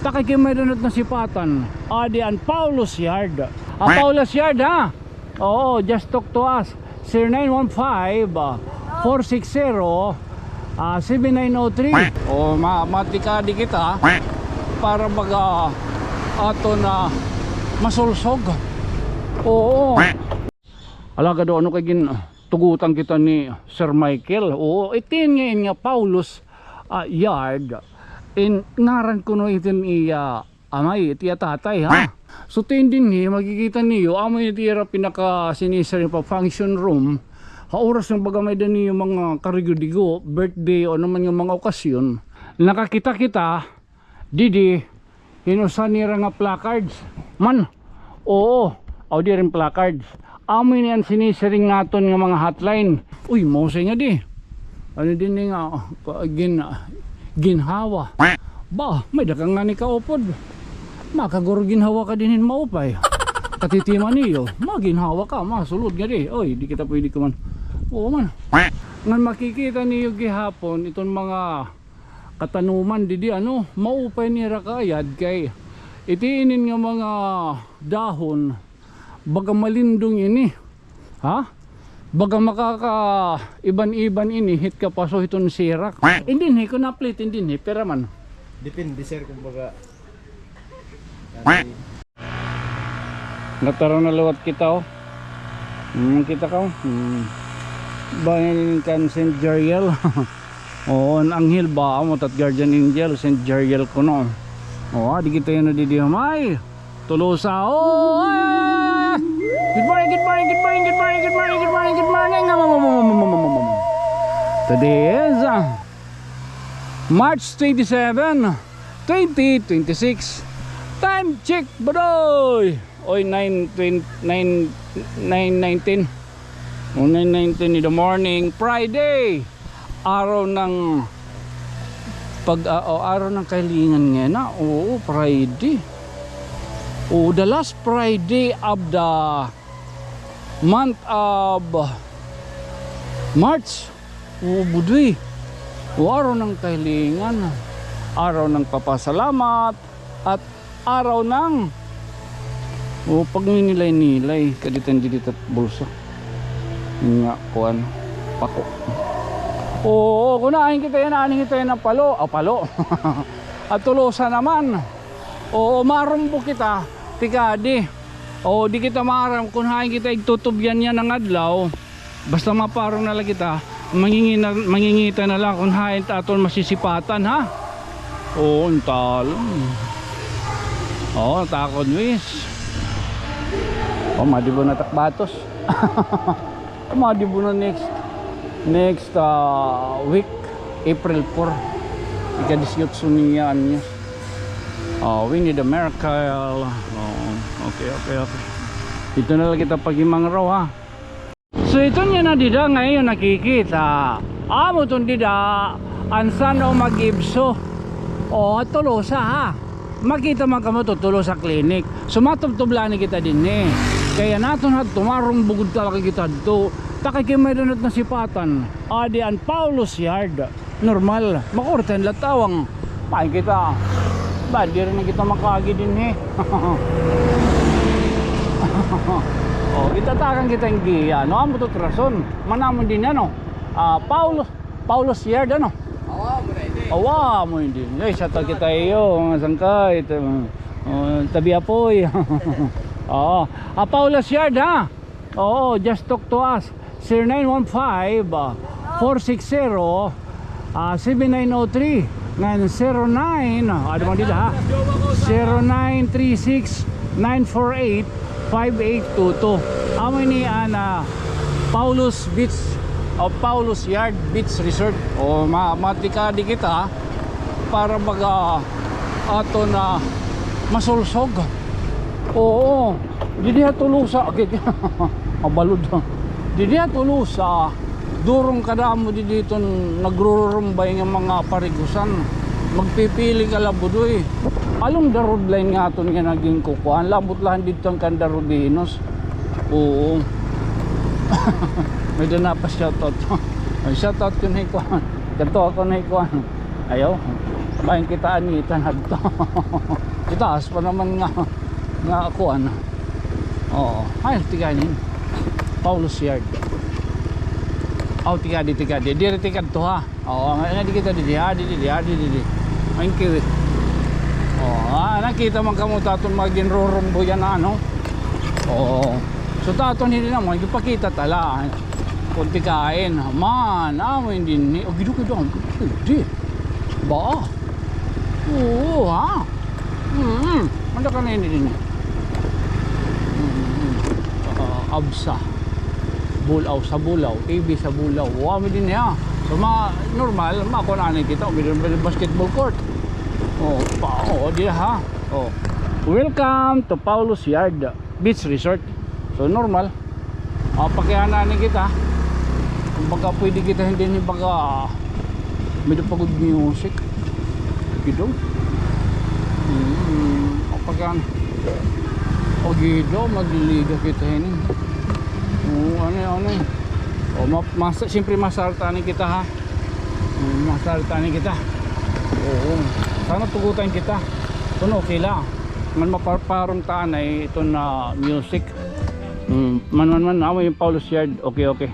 Takikimeronot na sipatan. Adi ang Paulus Yard. Paulus Yard ha. Oo, just talk to us. 0915-460-7903. O matikadi kita para baga ato na masulsog. Oo. Alaga do ano kay gin tugutan kita ni Sir Michael. Oo, itin ngayon nga Paulus Yard. In ngaran ko no itin iya amay iti tatay ha. So din ni makikita niyo amoy tira pinaka sinisar pa function room. Oras ng bagamay din niyo mga karigo-digo, birthday o naman yung mga okasyon. Nakakita kita didi hinusan nira nga placards. Man. Oo, di rin placards. Amoy niyan sinisiring naton nga mga hotline. Uy, mosay nga di. Ano din nga ginhawa. Ba, may dakang nga ni kaupod. Makaguro ginhawa ka din maupay. Katitima niyo, maginhawa ka, masulod nga di. Oy, di kita pwede kuman. Oo man. Ngan makikita niyo gihapon itong mga katanuman didi ano, maupay ni rakayad kay itiinin nga mga dahon baga malindong ini. Ha? Baga makaka iban-iban ini hit ka pa so itong sirak. Hindi ni ko na plate hindi ni pera man. Depende sir kung baga. Nataro na lawat kita oh. Kita ka oh. Bayan kan St. Jeriel. Oo, ang anghel ba mo tat guardian angel St. Jeriel ko no. Oo, di kita yun na may Tulusa. Oh, good morning, good morning, good morning, good morning, good morning, good morning, good morning. Today is March 27, 2026. Time check, badoy. Oy, 9:19 in the morning, Friday. Araw ng araw ng kahilingan nga na. Oo, Friday. Oh, the last Friday of the month of March. Oh, budoy. Oh, araw ng kahilingan. Araw ng papasalamat at araw ng pagninilay-nilay kaditan-diditat bulsa nga kuan pako. Kunahin kita yan, aning kita yan ng palo at tulusa naman. Marumbo kita tikadi. Di kita maram kunahin kita igtutubyan yan ng adlaw basta maparong na lang kita mangingita na lang kunahin taton masisipatan ha. Untal. Takod wis. Madibo na takbatos. Madibo na next week, April 4. Ika-18 niya niya. We need a miracle. Okay. Ito na lang kita pagimang raw ha. So ito niya na dida ngayon nakikita. Amo itong dida ansan o mag-ibso. Tulosa ha. Makita man kamo tulo sa clinic. Sumatubtublan kita din Kaya naton hat tumarong bugod talaga kita dito. Takikimeronot na sipatan. Adi ang Paulus Yard. Normal. Makurten latawang. Makikita. Ba, di rin kita makagi din Itatakan kita yung giya. Amo to trason. Manamon din yan Paulus Yard Awa mo hindi. Sa kita iyo, sangkay. Tabi apoy. Paulus Yard ha. Just talk to us. 0915-460-7903 0936-948-5822. Amo ni Paulus Beach Paulus Yard Beach Resort. Matikadi kita para baga ato na masulsog. Didi tulusa abalod. Didi tulusa durong kadamo dito nagrurumbay ng mga parigusan. Magpipili ka labudoy. Along the road line nga aton nga naging kukuhan. Labot lang dito ang Kandarudinos. May doon na pa shoutout. Shoutout ko na ikuhan. Ganto ako na ikuhan. Ayaw. bahin kitaan ni tanad to. Itaas pa naman nga ako ano. Oo, ay tiganin. Paulus Yard. Oh, tigadi. Dire tikad to ha. Oo, nga di kita di. Thank you. Oh, nakita man kamo taton maginrorombo yan ano. Oo. So taton hindi na mo ipakita tala. Kunti kain. Man, amo hindi ni. O gidu di. Ba. Oo, ha. Manda ka na hindi din. Absa. Bulaw sa Bulaw, AB sa Bulaw. Wami din niya. So normal, makunanin kita. Umirin basketball court. Di ha. Welcome to Paulus Yard Beach Resort. So normal. Pakihanan kita. Kung baka pwede kita hindi baka medyo pagod music. Gitu. Pakihanan. Gido, magliliga kita ini. Siyempre masartanin kita ha. Masartanin kita. Oo. Sana tugutan kita. Kuno okay lang. Man maparparong taan ay ito na music. Man amo yung Paulus Yard. Okay.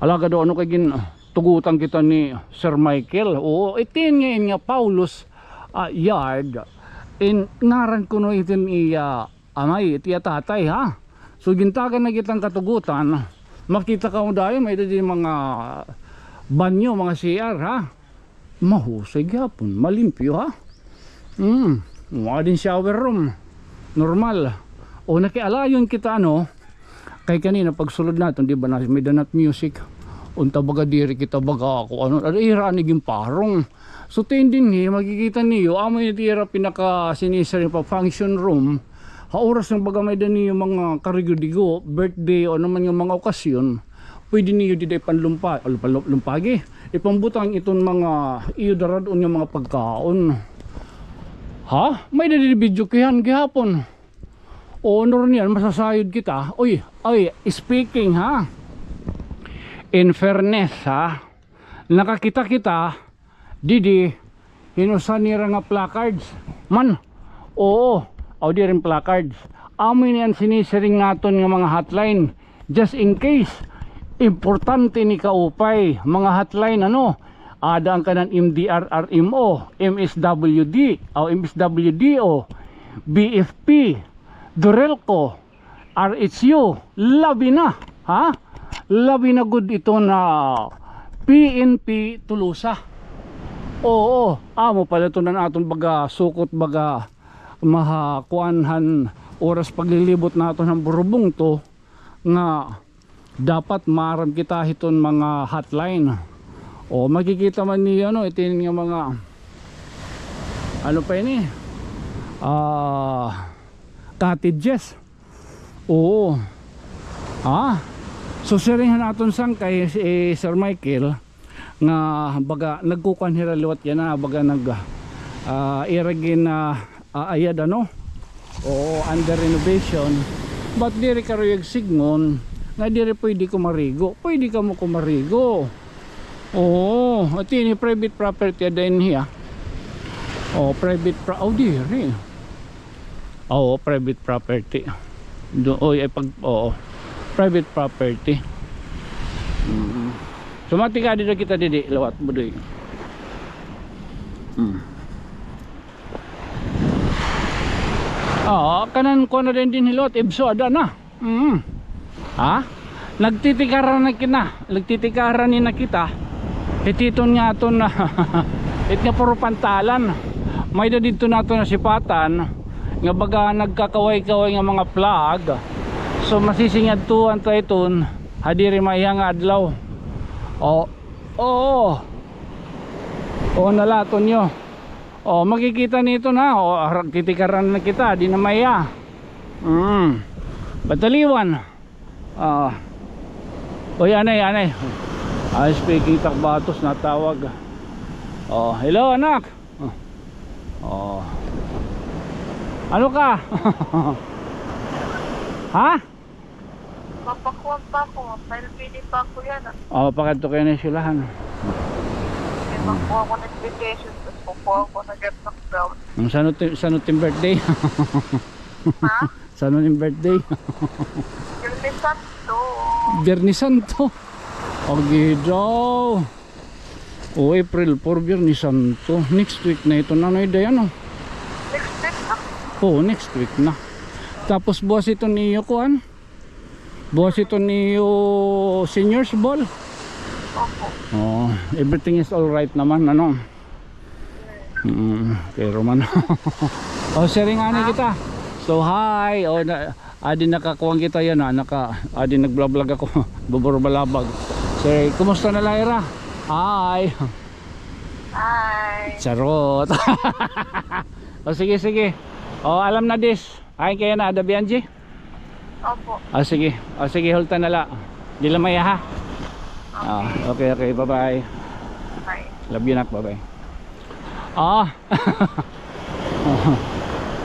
Alaga do ano kay gin tugutan kita ni Sir Michael. Oo, itin ngayon nga Paulus Yard. In ngaran kuno itin iya amay iti tatay ha. So gintagan na kitang katugutan. Makita ka mo dayo may di mga banyo, mga CR ha. Mahusay gyapon, malimpyo ha. Mga din shower room. Normal. O nakialayon kita ano. Kay kanina pagsulod natin di ba na may danat music. Unta baga diri kita baga ako ano. Iranig yung parong. So tindin ni makikita niyo amo yung tira pinaka sinisar pa function room. Oras ng baga may dani yung mga karigo-digo, birthday o naman yung mga okasyon, pwede niyo di lumpagi. Ipambutang itong mga iyo daradon yung mga pagkaon. Ha? May dani video kihan gihapon. Honor niyan masasayod kita. Oy, speaking ha. In fairness ha. Nakakita kita didi hinusan nira nga placards. Man. Oo. Di rin placards. Amin yan sinisiring naton ng mga hotline just in case importante ni kaupay mga hotline ano adaan ka ng MDRRMO, MSWD o MSWDO, BFP, Durelco, RHU, labi na ha? Labi na good ito na PNP Tulusa. Oo, amo pala ito na naton baga sukot baga mahakuanhan oras paglilibot nato ng burubong to nga dapat maram kita hiton mga hotline. O makikita man niyo no itin nga mga ano pa ini cottages. Oo. So siringan naton sang kay Sir Michael nga baga nagkukuan hiraliwat yan na baga nag iragin na ayad ano o under renovation but diri karuyag sigmon nga diri pwede ko marigo, pwede ka mo kumarigo. Oo, ito ni private property din hiya. Private diri private property private property. So matika dito kita didi lawat budoy. Kanan ko na din hilot ibso ada na. Nagtitikaran ni na kita. Ititon nga to na it nga puro pantalan. May da dito nato na sipatan nga baga nagkakaway-kaway nga mga flag. So masisingad tuan ta iton hadiri maya nga adlaw. Nalaton nyo. Makikita nito na titikaran na kita di na maya. Bataliwan. Anay. Speaking Takbatos natawag. Hello anak. Ano ka? Ha? Papakuan pa ako, pwede pa ako yan. Pakanto kayo na silahan. lang po ako nag-vacation. Tapos po ako nag-lockdown. Ang sano ting birthday? Ha? Sano yung birthday? Yung Santo. Biyernes Santo. Okay daw. O April 4, Biyernes Santo. Next week na ito na day ano? Next week na. Oo, next week na. Tapos buwas ito niyo kuan? Buwas ito niyo seniors ball? Opo. Oh, everything is all right naman ano? Pero man. Oh, sharing ani kita. So hi. Oh, adi nakakuwang kita yan adi nagblog ako. Buburbalabag. So, kumusta na Lyra? Hi. Hi. Charot. O sige. O alam na this. Ay kaya na ada Bianji? Opo. Sige. Sige, hulta na la. Di lamay ha. Okay, bye bye. Bye. Love you nak, bye bye.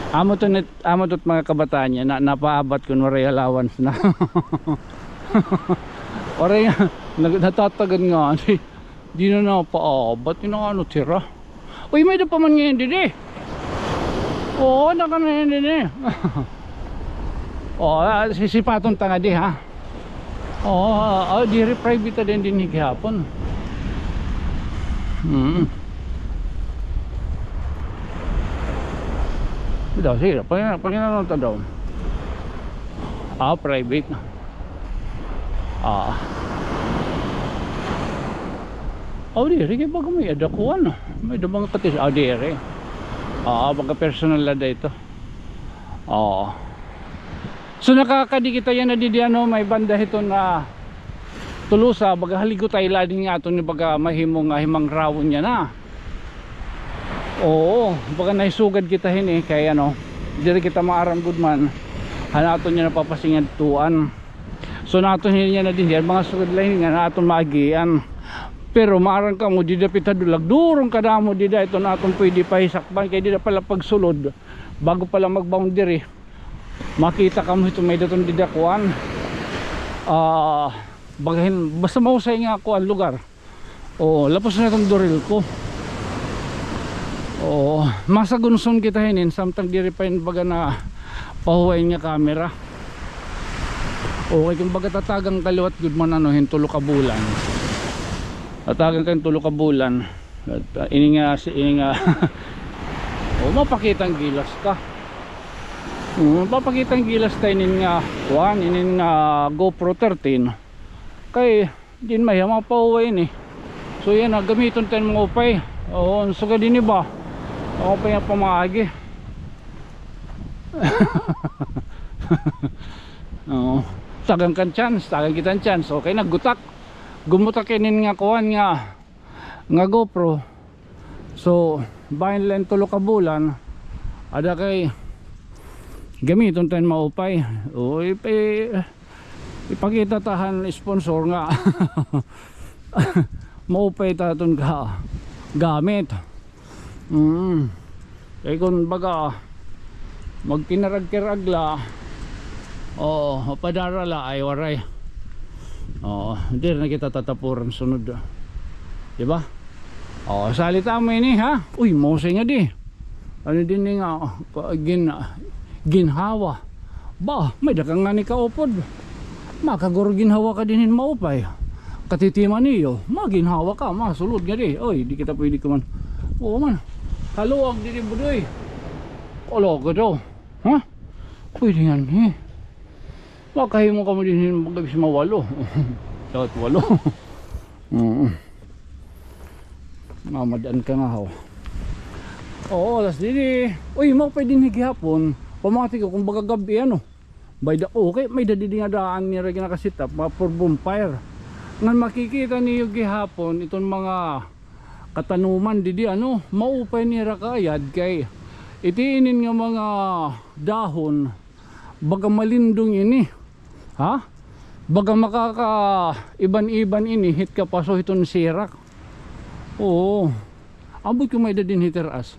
Amo to mga kabataan niya na napaabat kun waray allowance na. Waray natatagan nga di na napaabat yun ang ano tira. Uy, may da pa man ngayon din eh. Oo, naka na yan din eh. Sisipaton tanga di ha. Di private din din higihapon. Daw sige, paginanon ta daw. Private. Diri kay bago may adakuan. May dabang katis diri. Baga personal la dito. So nakakadikita yan na di ano, may banda ito na tulusa baga haligo tayo lading nga ato ni baga mahimong himang rawon niya na. Oo, baka naisugad kita hini kaya ano, diri kita maaram good man. Hanaton niya napapasingad tuan. So naton niya na din yan mga sugad lain nga naton maagian. Pero maarang ka mo dida pitadulag durong kada mo dida ito naton pwede pa hisakban kay dida pala pagsulod bago pala mag-boundary. Makita ka mo ito may daton dida kuan. Bagahin basta mahusay nga ako ang lugar. Lapos na itong doril ko. Masagunson kita hinin samtang diri pa yun baga na pahuwain nga camera. Okay, kung baga tatagang kaliwat good man ano hintulo ka bulan. Tatagang kang tulo ka bulan. Ini nga mapakitang gilas ka. Mapakitang gilas tayo inin nga inin GoPro 13. Kay din may mapahuwain eh. So yan gamiton tayo mga upay. Suga din iba. Ako pa yung pamahagi. Tagang kan chance, tagang kitang chance. Okay, naggutak. Gumutak inin nga kuhan nga GoPro. So, bahin lang tulo ka bulan. Ada kay gamiton tayo maupay. Ipakita tahan sponsor nga. Maupay taton ka gamit. Kaya kung baga magkinarag-kiragla padarala ay waray. Hindi na kita tatapuran sunod. Diba? Salita mo ini ha. Uy, mosay nga di. Ano din nga ginhawa. Ba, may dakang nga ni kaupod. Makaguro ginhawa ka din maupay. Katitiman niyo, maginhawa ka, masulod nga di. Oy, di kita pwede kuman. Man. Haluag diri budoy. Ka daw. Ha? Pwede yan eh. Wakahin mo kamo din magabis mawalo. Dapat walo. Mamadaan ka nga ho. Tas dili. Uy, mo pwede higihapon. Pamati ko kung baga gabi ano. Okay, may dadidi nga daan niya rin nakasitap. Mga for bonfire. Ngan makikita niyo gihapon itong mga katanuman didi ano, maupay ni rakayad kay itiinin nga mga dahon baga malindong ini ha baga makaka iban-iban ini hit ka paso iton sirak. Ambot ko may dadin hiteras.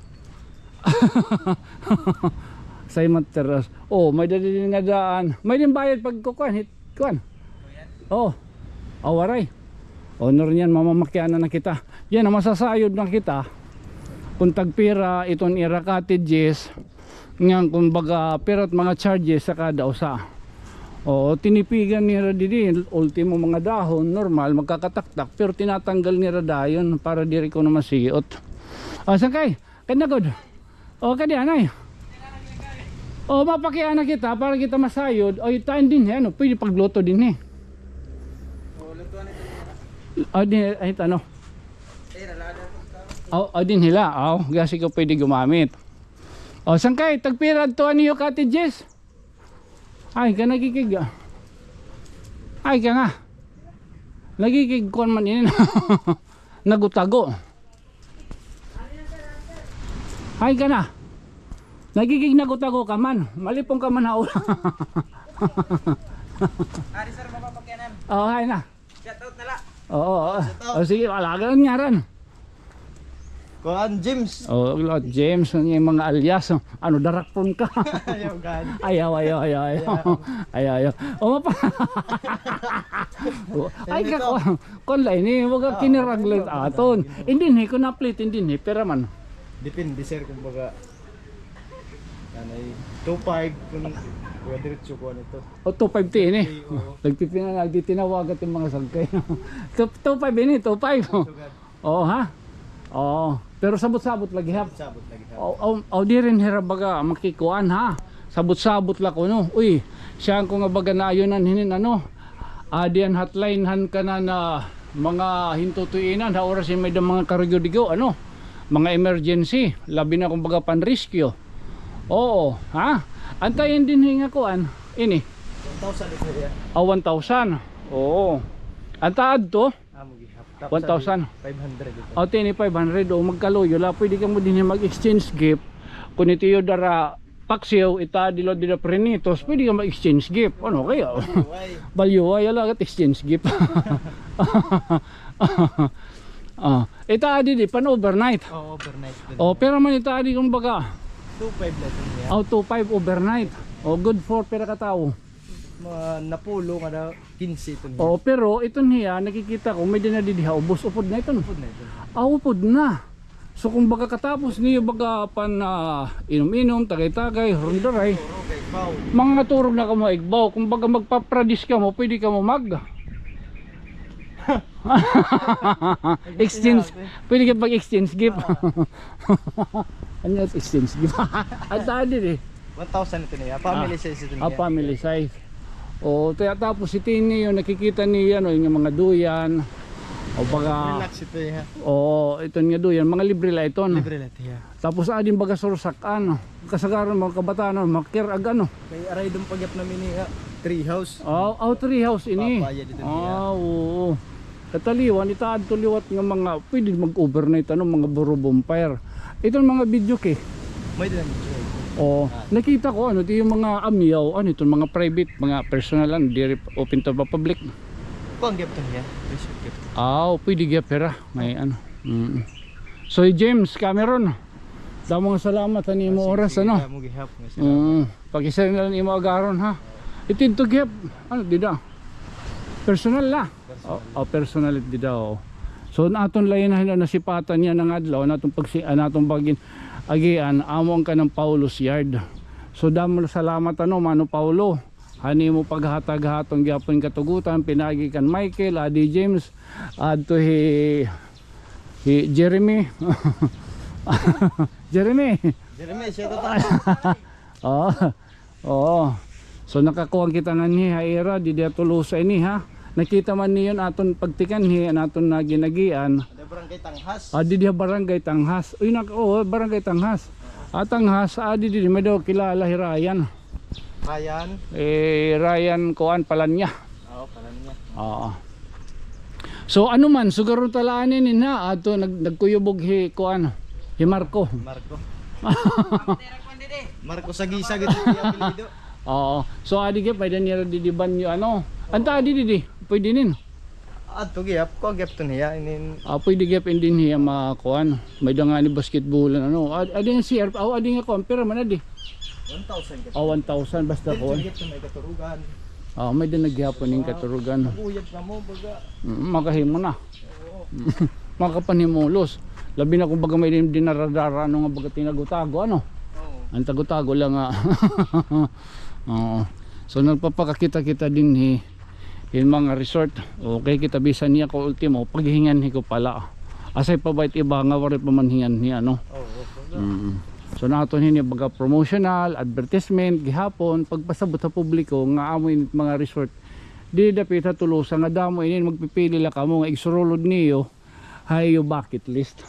Simon teras. May dadin nga daan, may din bayad pag kukuan hit kuan. Awaray. Honor niyan, mamamakyanan na kita. Yan ang masasayod na kita. Kung tagpira itong ira cottages, ngayon kumbaga pira at mga charges sa kada usa. O tinipigan nila didi, ultimo mga dahon, normal magkakataktak, pero tinatanggal nila dayon para diri ko na masiot. O sakay, kanagod. O kadi anay. O mapakyan na kita para kita masayod. O itain din ano, pwede pagluto din O din ay ano. O din hila. O gasi ko pwede gumamit. O sangkay, tagpira to aniyo cottages. Ay ka nagikig. Ay ka nga. Nagikig kon man ini. Nagutago. Ay ka na. Nagigig nagutago ka man. Malipong ka man haula. Ari sir, mapapakyanan. Oh, hay na. Shout out nala. Oo. Oh, sige, alaga lang nyaran. Kuan James. Oh, James, yung mga alias. Ano, darakpon ka. Ayaw gan. Ayaw. Ayaw. O mapa. Ay ka kon lain ni wag kiniraglet aton. Hindi ni ko na plate hindi ni pero man. Depende sir kung baga anay 25 kung diretso ko nito. O 250 ni. Nagpipina nagtitinawagat yung mga sagkay. 25 ini, 25. Oo ha. Oo. Pero sabot-sabot lagi ha. Sabot lagi ha. O di rin hira baga makikuan ha. Sabot-sabot la ko no. Uy, siya ko nga baga na ayonan hinin ano. Adian hotline han ka na mga hintutuinan ha oras may mga karigyo-digo ano. Mga emergency, labi na kung baga pan-rescue. Oo, ha? Antayin din hinga kuan. Ini. 1,000 ito ya. 1,000. Oo. Antaad to? Amo gihap. 1,000. 500 ito. O tini 500 o magkaluyo la pwede ka mo din mag-exchange gift. Kung ito yung dara paksiw ita dilo dilo prenitos pwede ka mag-exchange gift. Ano kaya? Balyuway ala kat exchange gift. Ita adi di pan overnight. Oh, overnight. O pero man ita adi kung baga 2,500 lang niya. o 2,500 overnight. O good for pera ka tao. Mga napulo nga daw 15 ito niya. O pero ito niya nakikita ko may dinadidiha ubos upod na ito. Food na ito. Upod na. So kung baga katapos niyo baga pan inom-inom, tagay-tagay, rondaray. Okay, wow. Mga turog na ka mo igbaw. Kung baga magpa-produce ka mo, pwede ka mo exchange, pwede ka pag-exchange gift. Ano yung exchange gift? At tadi eh. 1,000 ito niya. Family size ito niya. Family size. O tapos ito niyo nakikita niyo yung mga duyan. O baga Relax ito niya. o ito nga duyan, mga libre la ito. Libre lang ito niya. Tapos adin baga sursak kasagaran mga kabataan makirag ano. May aray doon pagyap namin niya. Tree house. Tree house ini. Papaya dito niya. Oo. Kataliwan itaad to liwat nga mga pwede mag-overnight mga buro bonfire. Itong mga video ke. May din niya. Nakita ko ito yung mga amyaw, itong mga private, mga personal di open to public. Kung gift ito niya. Gift. Pwede gyud pera. May ano. So James Cameron. Damo nga salamat ani mo oras ano. Mo gihap nga sila. Pag-isa na lang imo agaron ha. Itin to gyud dida. Personal la. Personal dida. So naton lain na nasipatan niya ng adlaw natong natong bagin agian among ka ng Paulo's Yard. So damo salamat Mano Paulo. Hani mo paghatag-hatong gyapon katugutan pinagi kan Michael, Adi James, adto Jeremy. Jeremy Shout out. So nakakuha kita nga ni Haira di tulusa ini ha. Nakita man niyon aton pagtikan aton na ginagian. Barangay Tanghas. Di barangay Tanghas. Uy barangay Tanghas. Tanghas adi di may daw kilala Ryan. Ryan Kuan Palanya. Palanya. So ano man siguro talaanin na ato nagkuyubog Kuan Marco. Marco Sagisa gitu ya apelyido. So adi gyud pwede niya didiban yo anta adi pwede nin. Adto gyap ko gyap to niya inin. Pwede gyud din niya makuan. May nga ni basketballan adi nga CR adi nga kuan pero man adi. 1,000 1,000 basta kuan. Gyap to may katurugan. May din nagyaponing katurugan. Buyag na mo baga. Makahimo na. Makapanhimulos. Labi na kung baga may dinaradara ano nga baga tinagutago ano. Oo. Ang tagutago lang nga. Oo. So nagpapakakita-kita din in mga resort. Okay kita bisan niya ko ultimo paghingan ko pala. Asay pa bait iba nga wari pamanhingan niya no. Oo. So naton hini baga promotional, advertisement gihapon pagpasabot sa publiko nga amoy mga resort. Di dapit sa tulusa nga damo ini magpipili la kamo nga igsurulod niyo hayo bucket list.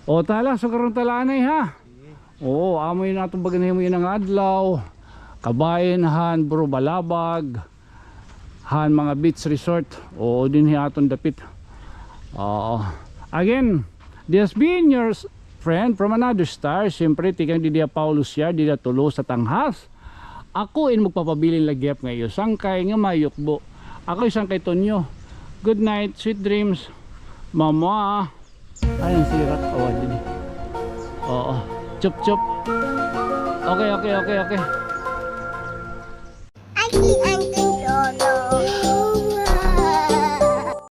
O tala so karon talanay ha. Oo, amoy naton baga nahimo yun nga adlaw. Kabayan han bro balabag han mga beach resort o din hiaton dapit. Again, this being your friend from another star, siyempre tikang di dia Paulo siya, di dia tulo sa tanghas. Ako in magpapabiling lagyap ngayon, sangkay nga mayukbo. Ako isang kay Tonyo. Good night, sweet dreams, mama. Ay, ang sirat. Oo, chup chup. Okay.